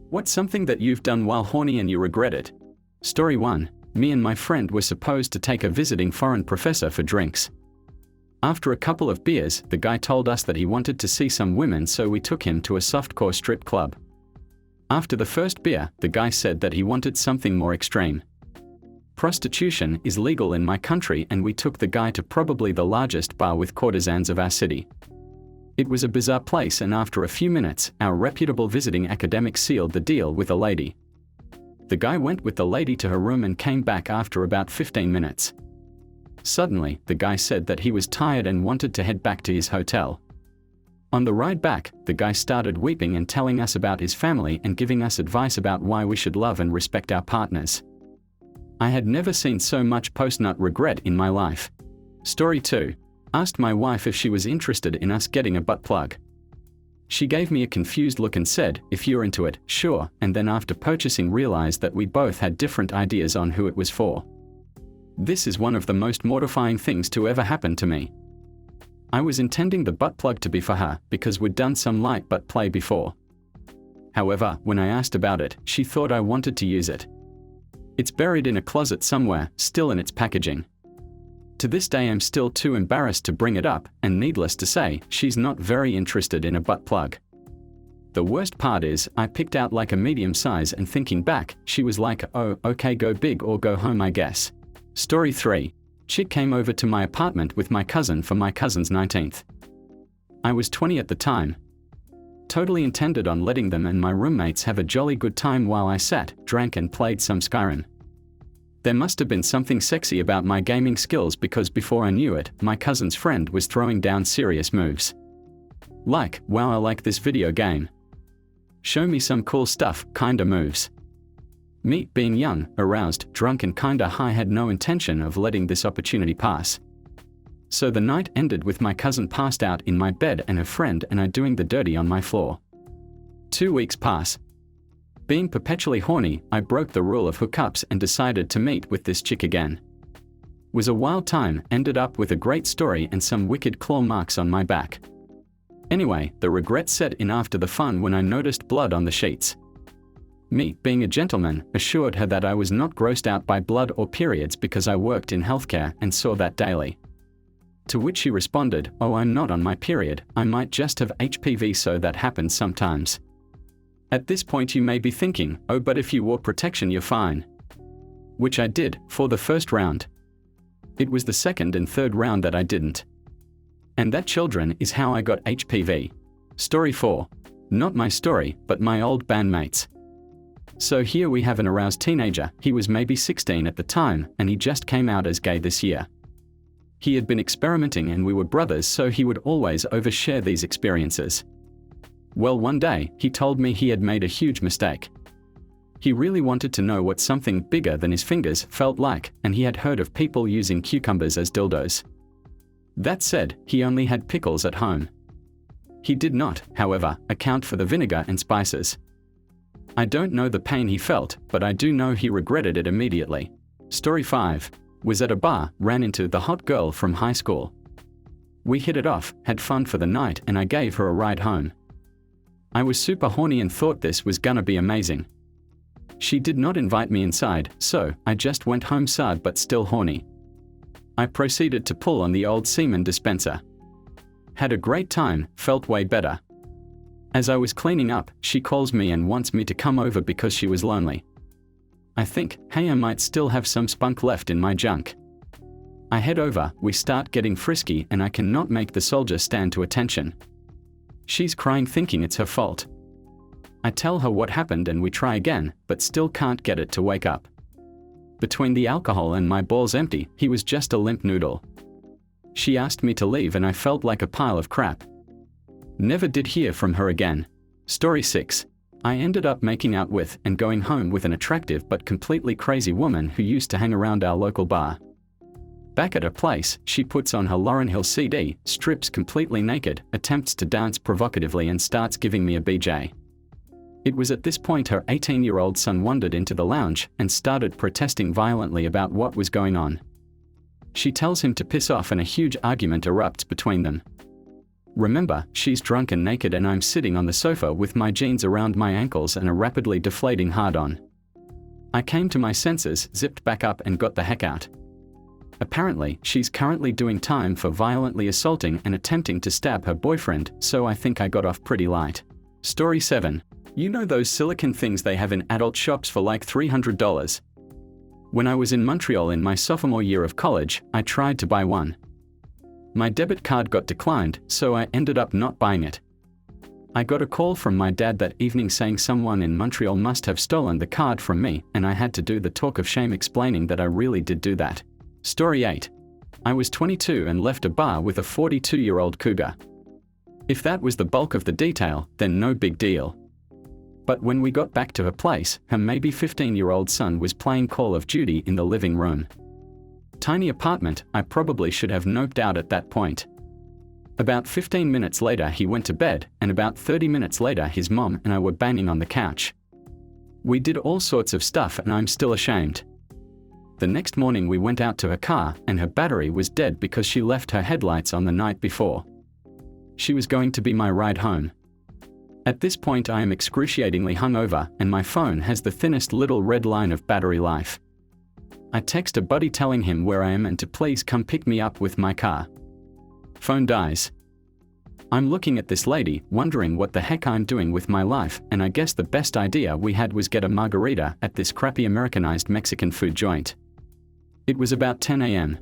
What's something that you've done while horny and you regret it? Story 1. Me and my friend were supposed to take a visiting foreign professor for drinks. After a couple of beers, the guy told us that he wanted to see some women, so we took him to a softcore strip club. After the first beer, the guy said that he wanted something more extreme. Prostitution is legal in my country, and we took the guy to probably the largest bar with courtesans of our city. It was a bizarre place, and after a few minutes, our reputable visiting academic sealed the deal with a lady. The guy went with the lady to her room and came back after about 15 minutes. Suddenly, the guy said that he was tired and wanted to head back to his hotel. On the ride back, the guy started weeping and telling us about his family and giving us advice about why we should love and respect our partners. I had never seen so much post-nut regret in my life. Story 2. Asked my wife if she was interested in us getting a butt plug. She gave me a confused look and said, "If you're into it, sure," and then after purchasing realized that we both had different ideas on who it was for. This is one of the most mortifying things to ever happen to me. I was intending the butt plug to be for her because we'd done some light butt play before. However, when I asked about it, she thought I wanted to use it. It's buried in a closet somewhere, still in its packaging. To this day I'm still too embarrassed to bring it up, and needless to say, she's not very interested in a butt plug. The worst part is, I picked out like a medium size, and thinking back, she was like, "Oh, okay, go big or go home, I guess." Story 3. Chick came over to my apartment with my cousin for my cousin's 19th. I was 20 at the time. Totally intended on letting them and my roommates have a jolly good time while I sat, drank and played some Skyrim. There must have been something sexy about my gaming skills because before I knew it, my cousin's friend was throwing down serious moves. Like, "Wow, I like this video game. Show me some cool stuff," kinda moves. Me, being young, aroused, drunk and kinda high, had no intention of letting this opportunity pass. So the night ended with my cousin passed out in my bed and her friend and I doing the dirty on my floor. 2 weeks pass. Being perpetually horny, I broke the rule of hookups and decided to meet with this chick again. Was a wild time, ended up with a great story and some wicked claw marks on my back. Anyway, the regret set in after the fun when I noticed blood on the sheets. Me, being a gentleman, assured her that I was not grossed out by blood or periods because I worked in healthcare and saw that daily. To which she responded, "Oh, I'm not on my period, I might just have HPV, so that happens sometimes." At this point you may be thinking, "Oh, but if you wore protection you're fine." Which I did, for the first round. It was the second and third round that I didn't. And that, children, is how I got HPV. Story 4. Not my story, but my old bandmates. So here we have an aroused teenager, he was maybe 16 at the time, and he just came out as gay this year. He had been experimenting and we were brothers, so he would always overshare these experiences. Well, one day, he told me he had made a huge mistake. He really wanted to know what something bigger than his fingers felt like, and he had heard of people using cucumbers as dildos. That said, he only had pickles at home. He did not, however, account for the vinegar and spices. I don't know the pain he felt, but I do know he regretted it immediately. Story 5. Was at a bar, ran into the hot girl from high school. We hit it off, had fun for the night, and I gave her a ride home. I was super horny and thought this was gonna be amazing. She did not invite me inside, so I just went home sad but still horny. I proceeded to pull on the old semen dispenser. Had a great time, felt way better. As I was cleaning up, she calls me and wants me to come over because she was lonely. I think, hey, I might still have some spunk left in my junk. I head over, we start getting frisky, and I cannot make the soldier stand to attention. She's crying thinking it's her fault. I tell her what happened and we try again, but still can't get it to wake up. Between the alcohol and my balls empty, he was just a limp noodle. She asked me to leave and I felt like a pile of crap. Never did hear from her again. Story 6. I ended up making out with and going home with an attractive but completely crazy woman who used to hang around our local bar. Back at her place, she puts on her Lauryn Hill CD, strips completely naked, attempts to dance provocatively and starts giving me a BJ. It was at this point her 18-year-old son wandered into the lounge and started protesting violently about what was going on. She tells him to piss off and a huge argument erupts between them. Remember, she's drunk and naked and I'm sitting on the sofa with my jeans around my ankles and a rapidly deflating hard-on. I came to my senses, zipped back up and got the heck out. Apparently, she's currently doing time for violently assaulting and attempting to stab her boyfriend, so I think I got off pretty light. Story 7. You know those silicone things they have in adult shops for like $300? When I was in Montreal in my sophomore year of college, I tried to buy one. My debit card got declined, so I ended up not buying it. I got a call from my dad that evening saying someone in Montreal must have stolen the card from me, and I had to do the talk of shame explaining that I really did do that. Story 8. I was 22 and left a bar with a 42-year-old cougar. If that was the bulk of the detail, then no big deal. But when we got back to her place, her maybe 15-year-old son was playing Call of Duty in the living room. Tiny apartment, I probably should have noped out at that point. About 15 minutes later he went to bed, and about 30 minutes later his mom and I were banging on the couch. We did all sorts of stuff and I'm still ashamed. The next morning we went out to her car, and her battery was dead because she left her headlights on the night before. She was going to be my ride home. At this point I am excruciatingly hungover, and my phone has the thinnest little red line of battery life. I text a buddy telling him where I am and to please come pick me up with my car. Phone dies. I'm looking at this lady, wondering what the heck I'm doing with my life, and I guess the best idea we had was get a margarita at this crappy Americanized Mexican food joint. It was about 10 a.m.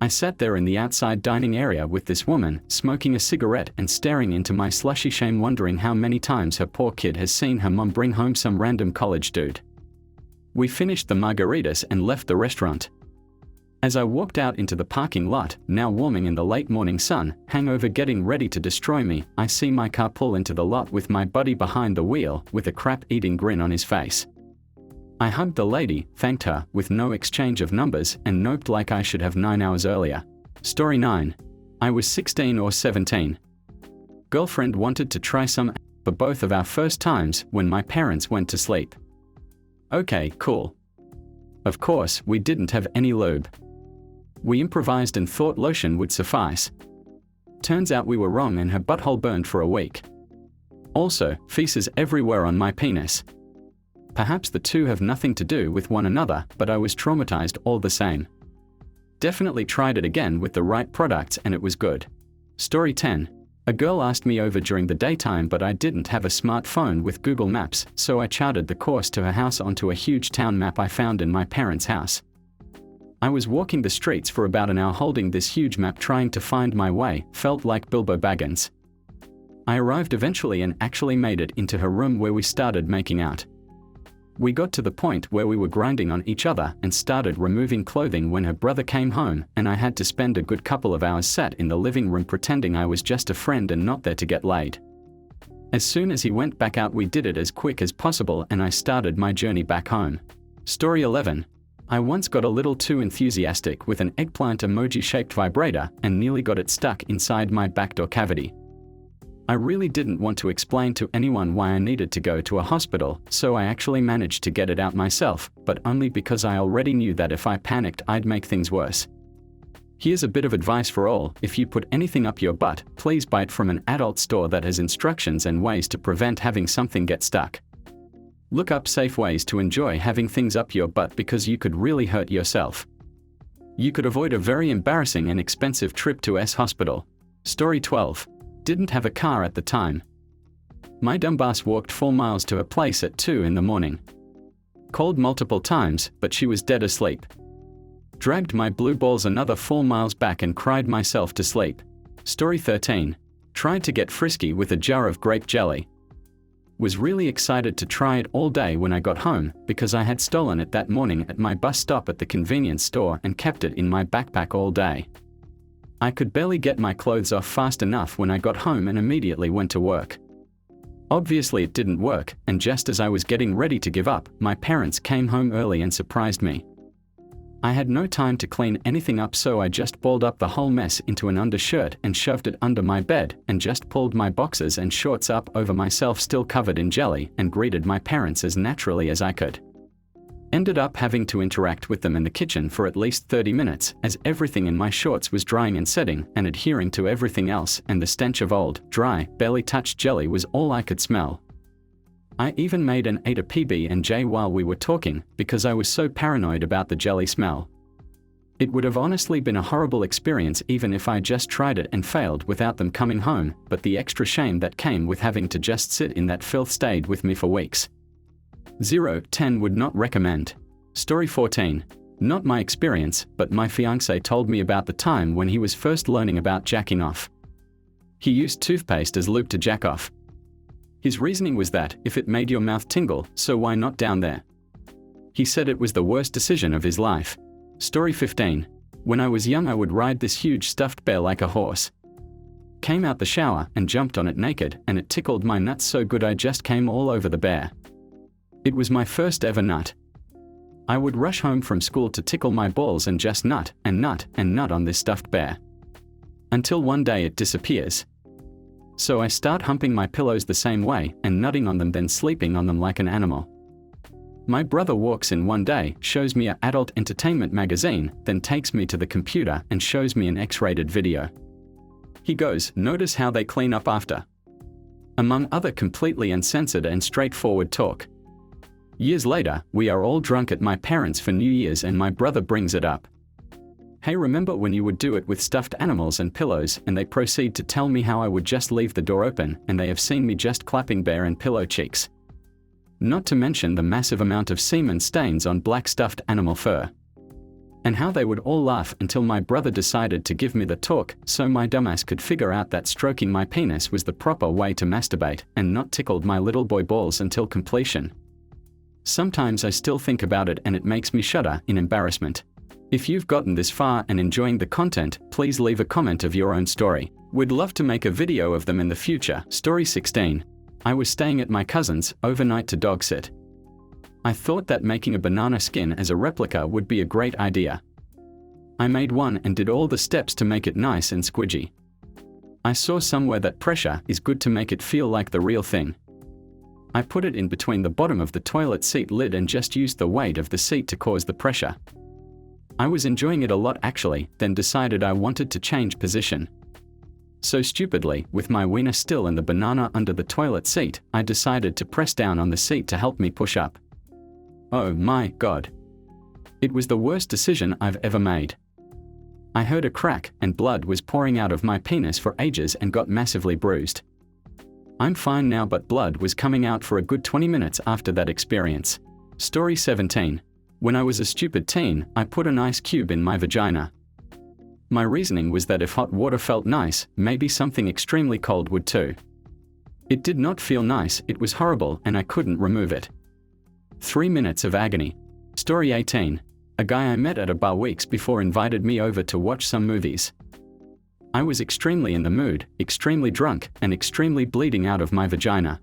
I sat there in the outside dining area with this woman, smoking a cigarette and staring into my slushy shame, wondering how many times her poor kid has seen her mom bring home some random college dude. We finished the margaritas and left the restaurant. As I walked out into the parking lot, now warming in the late morning sun, hangover getting ready to destroy me, I see my car pull into the lot with my buddy behind the wheel, with a crap-eating grin on his face. I hugged the lady, thanked her, with no exchange of numbers, and noped like I should have 9 hours earlier. Story 9. I was 16 or 17. Girlfriend wanted to try some for both of our first times when my parents went to sleep. Okay, cool. Of course, we didn't have any lube. We improvised and thought lotion would suffice. Turns out we were wrong and her butthole burned for a week. Also, feces everywhere on my penis. Perhaps the two have nothing to do with one another, but I was traumatized all the same. Definitely tried it again with the right products and it was good. Story 10. A girl asked me over during the daytime, but I didn't have a smartphone with Google Maps, so I charted the course to her house onto a huge town map I found in my parents' house. I was walking the streets for about an hour holding this huge map trying to find my way, felt like Bilbo Baggins. I arrived eventually and actually made it into her room where we started making out. We got to the point where we were grinding on each other and started removing clothing when her brother came home, and I had to spend a good couple of hours sat in the living room pretending I was just a friend and not there to get laid. As soon as he went back out we did it as quick as possible and I started my journey back home. Story 11. I once got a little too enthusiastic with an eggplant emoji-shaped vibrator and nearly got it stuck inside my backdoor cavity. I really didn't want to explain to anyone why I needed to go to a hospital, so I actually managed to get it out myself, but only because I already knew that if I panicked I'd make things worse. Here's a bit of advice for all: if you put anything up your butt, please buy it from an adult store that has instructions and ways to prevent having something get stuck. Look up safe ways to enjoy having things up your butt because you could really hurt yourself. You could avoid a very embarrassing and expensive trip to hospital. Story 12. Didn't have a car at the time. My dumbass walked 4 miles to her place at 2 in the morning. Called multiple times, but she was dead asleep. Dragged my blue balls another 4 miles back and cried myself to sleep. Story 13. Tried to get frisky with a jar of grape jelly. Was really excited to try it all day when I got home, because I had stolen it that morning at my bus stop at the convenience store and kept it in my backpack all day. I could barely get my clothes off fast enough when I got home and immediately went to work. Obviously it didn't work, and just as I was getting ready to give up, my parents came home early and surprised me. I had no time to clean anything up, so I just balled up the whole mess into an undershirt and shoved it under my bed, and just pulled my boxers and shorts up over myself still covered in jelly, and greeted my parents as naturally as I could. Ended up having to interact with them in the kitchen for at least 30 minutes, as everything in my shorts was drying and setting and adhering to everything else, and the stench of old, dry, barely touched jelly was all I could smell. I even made and ate a PB&J while we were talking, because I was so paranoid about the jelly smell. It would have honestly been a horrible experience even if I just tried it and failed without them coming home, but the extra shame that came with having to just sit in that filth stayed with me for weeks. 0-10 would not recommend. Story 14. Not my experience, but my fiancé told me about the time when he was first learning about jacking off. He used toothpaste as lube to jack off. His reasoning was that if it made your mouth tingle, so why not down there? He said it was the worst decision of his life. Story 15. When I was young I would ride this huge stuffed bear like a horse. Came out the shower and jumped on it naked, and it tickled my nuts so good I just came all over the bear. It was my first ever nut. I would rush home from school to tickle my balls and just nut and nut and nut on this stuffed bear. Until one day it disappears. So I start humping my pillows the same way and nutting on them, then sleeping on them like an animal. My brother walks in one day, shows me an adult entertainment magazine, then takes me to the computer and shows me an X-rated video. He goes, "Notice how they clean up after." Among other completely uncensored and straightforward talk. Years later, we are all drunk at my parents' for New Year's and my brother brings it up. "Hey, remember when you would do it with stuffed animals and pillows?" And they proceed to tell me how I would just leave the door open and they have seen me just clapping bear and pillow cheeks. Not to mention the massive amount of semen stains on black stuffed animal fur. And how they would all laugh until my brother decided to give me the talk so my dumbass could figure out that stroking my penis was the proper way to masturbate and not tickled my little boy balls until completion. Sometimes I still think about it and it makes me shudder in embarrassment. If you've gotten this far and enjoying the content, please leave a comment of your own story. We'd love to make a video of them in the future. Story 16. I was staying at my cousin's overnight to dog sit. I thought that making a banana skin as a replica would be a great idea. I made one and did all the steps to make it nice and squidgy. I saw somewhere that pressure is good to make it feel like the real thing. I put it in between the bottom of the toilet seat lid and just used the weight of the seat to cause the pressure. I was enjoying it a lot actually, then decided I wanted to change position. So stupidly, with my wiener still in the banana under the toilet seat, I decided to press down on the seat to help me push up. Oh my God. It was the worst decision I've ever made. I heard a crack and blood was pouring out of my penis for ages and got massively bruised. I'm fine now, but blood was coming out for a good 20 minutes after that experience. Story 17. When I was a stupid teen, I put an ice cube in my vagina. My reasoning was that if hot water felt nice, maybe something extremely cold would too. It did not feel nice, it was horrible and I couldn't remove it. 3 minutes of agony. Story 18. A guy I met at a bar weeks before invited me over to watch some movies. I was extremely in the mood, extremely drunk, and extremely bleeding out of my vagina.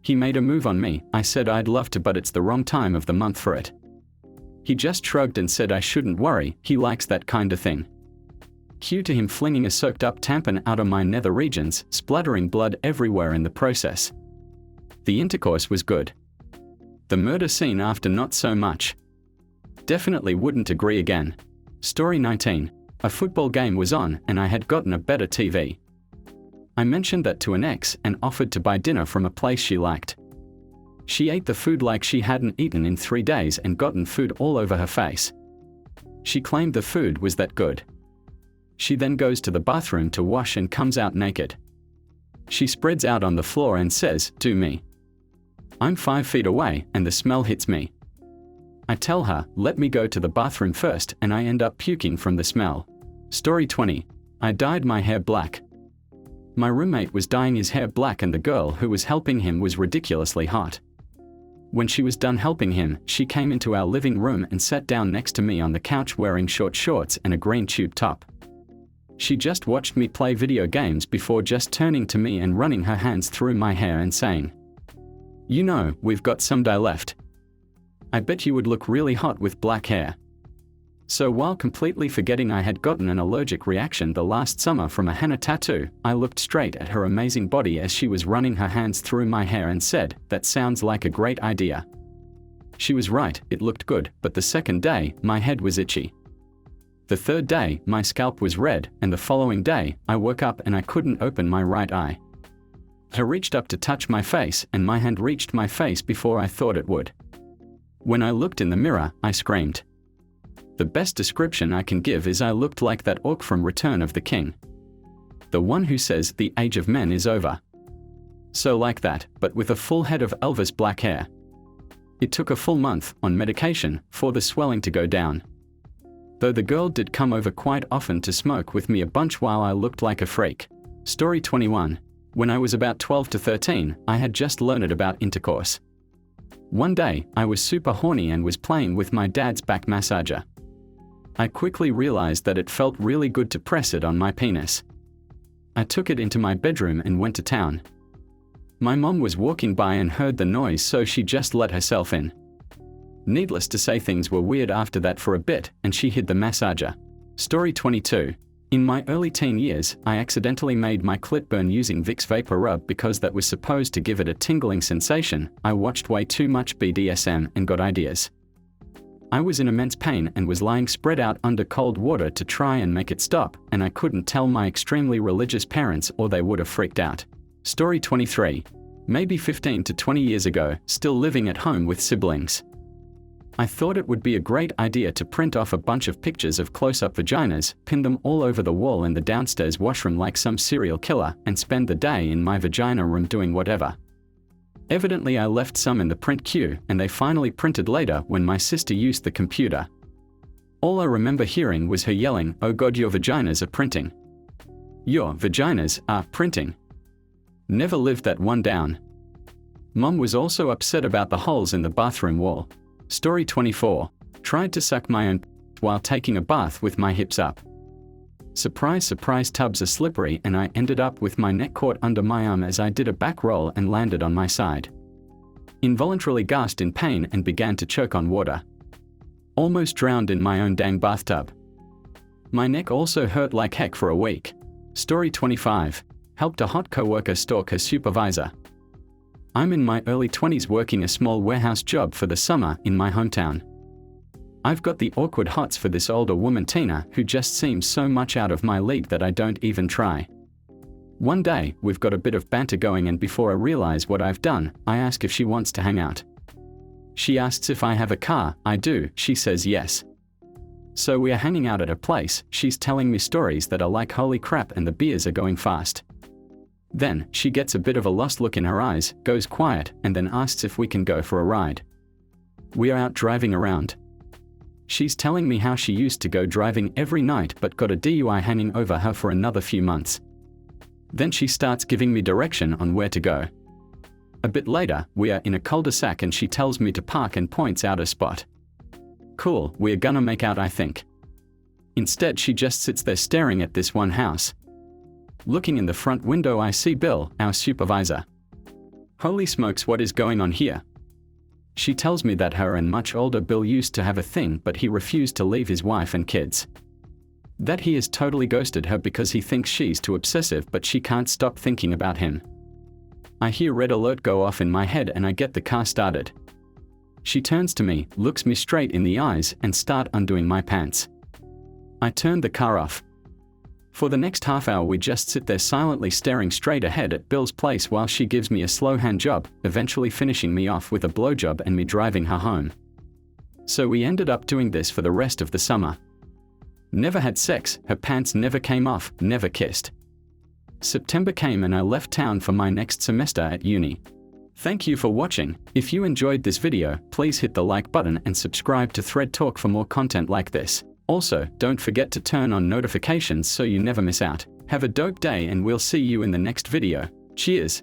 He made a move on me. I said I'd love to, but it's the wrong time of the month for it. He just shrugged and said I shouldn't worry, he likes that kind of thing. Cue to him flinging a soaked up tampon out of my nether regions, spluttering blood everywhere in the process. The intercourse was good. The murder scene after not so much. Definitely wouldn't agree again. Story 19. A football game was on and I had gotten a better TV. I mentioned that to an ex and offered to buy dinner from a place she liked. She ate the food like she hadn't eaten in 3 days and gotten food all over her face. She claimed the food was that good. She then goes to the bathroom to wash and comes out naked. She spreads out on the floor and says, "Do me." I'm 5 feet away and the smell hits me. I tell her, "Let me go to the bathroom first," and I end up puking from the smell. Story 20. I dyed my hair black. My roommate was dyeing his hair black and the girl who was helping him was ridiculously hot. When she was done helping him, she came into our living room and sat down next to me on the couch wearing short shorts and a green tube top. She just watched me play video games before just turning to me and running her hands through my hair and saying, "You know, we've got some dye left. I bet you would look really hot with black hair." So while completely forgetting I had gotten an allergic reaction the last summer from a henna tattoo, I looked straight at her amazing body as she was running her hands through my hair and said, "That sounds like a great idea." She was right, it looked good, but the second day, my head was itchy. The third day, my scalp was red, and the following day, I woke up and I couldn't open my right eye. Her reached up to touch my face, and my hand reached my face before I thought it would. When I looked in the mirror, I screamed. The best description I can give is I looked like that orc from Return of the King. The one who says the age of men is over. So like that, but with a full head of Elvis black hair. It took a full month, on medication, for the swelling to go down. Though the girl did come over quite often to smoke with me a bunch while I looked like a freak. Story 21. When I was about 12 to 13, I had just learned about intercourse. One day, I was super horny and was playing with my dad's back massager. I quickly realized that it felt really good to press it on my penis. I took it into my bedroom and went to town. My mom was walking by and heard the noise, so she just let herself in. Needless to say, things were weird after that for a bit, and she hid the massager. Story 22. In my early teen years, I accidentally made my clit burn using Vicks Vapor Rub because that was supposed to give it a tingling sensation. I watched way too much BDSM and got ideas. I was in immense pain and was lying spread out under cold water to try and make it stop, and I couldn't tell my extremely religious parents or they would have freaked out. Story 23. Maybe 15 to 20 years ago, still living at home with siblings. I thought it would be a great idea to print off a bunch of pictures of close-up vaginas, pin them all over the wall in the downstairs washroom like some serial killer, and spend the day in my vagina room doing whatever. Evidently I left some in the print queue, and they finally printed later when my sister used the computer. All I remember hearing was her yelling, "Oh God, your vaginas are printing. Your vaginas are printing." Never lived that one down. Mom was also upset about the holes in the bathroom wall. Story 24. Tried to suck my own while taking a bath with my hips up. Surprise, surprise, tubs are slippery and I ended up with my neck caught under my arm as I did a back roll and landed on my side. Involuntarily gasped in pain and began to choke on water. Almost drowned in my own dang bathtub. My neck also hurt like heck for a week. Story 25. Helped a hot coworker stalk her supervisor. I'm in my early 20s working a small warehouse job for the summer in my hometown. I've got the awkward hots for this older woman Tina who just seems so much out of my league that I don't even try. One day, we've got a bit of banter going and before I realize what I've done, I ask if she wants to hang out. She asks if I have a car. I do. She says yes. So we are hanging out at her place. She's telling me stories that are like holy crap and the beers are going fast. Then, she gets a bit of a lost look in her eyes, goes quiet, and then asks if we can go for a ride. We are out driving around. She's telling me how she used to go driving every night but got a DUI hanging over her for another few months. Then she starts giving me direction on where to go. A bit later, we are in a cul-de-sac and she tells me to park and points out a spot. Cool, we're gonna make out, I think. Instead, she just sits there staring at this one house. Looking in the front window, I see Bill, our supervisor. Holy smokes, what is going on here? She tells me that her and much older Bill used to have a thing, but he refused to leave his wife and kids. That he has totally ghosted her because he thinks she's too obsessive, but she can't stop thinking about him. I hear red alert go off in my head and I get the car started. She turns to me, looks me straight in the eyes, and start undoing my pants. I turn the car off. For the next half hour we just sit there silently staring straight ahead at Bill's place while she gives me a slow hand job, eventually finishing me off with a blowjob and me driving her home. So we ended up doing this for the rest of the summer. Never had sex, her pants never came off, never kissed. September came and I left town for my next semester at uni. Thank you for watching. If you enjoyed this video, please hit the like button and subscribe to Thread Talk for more content like this. Also, don't forget to turn on notifications so you never miss out. Have a dope day and we'll see you in the next video. Cheers!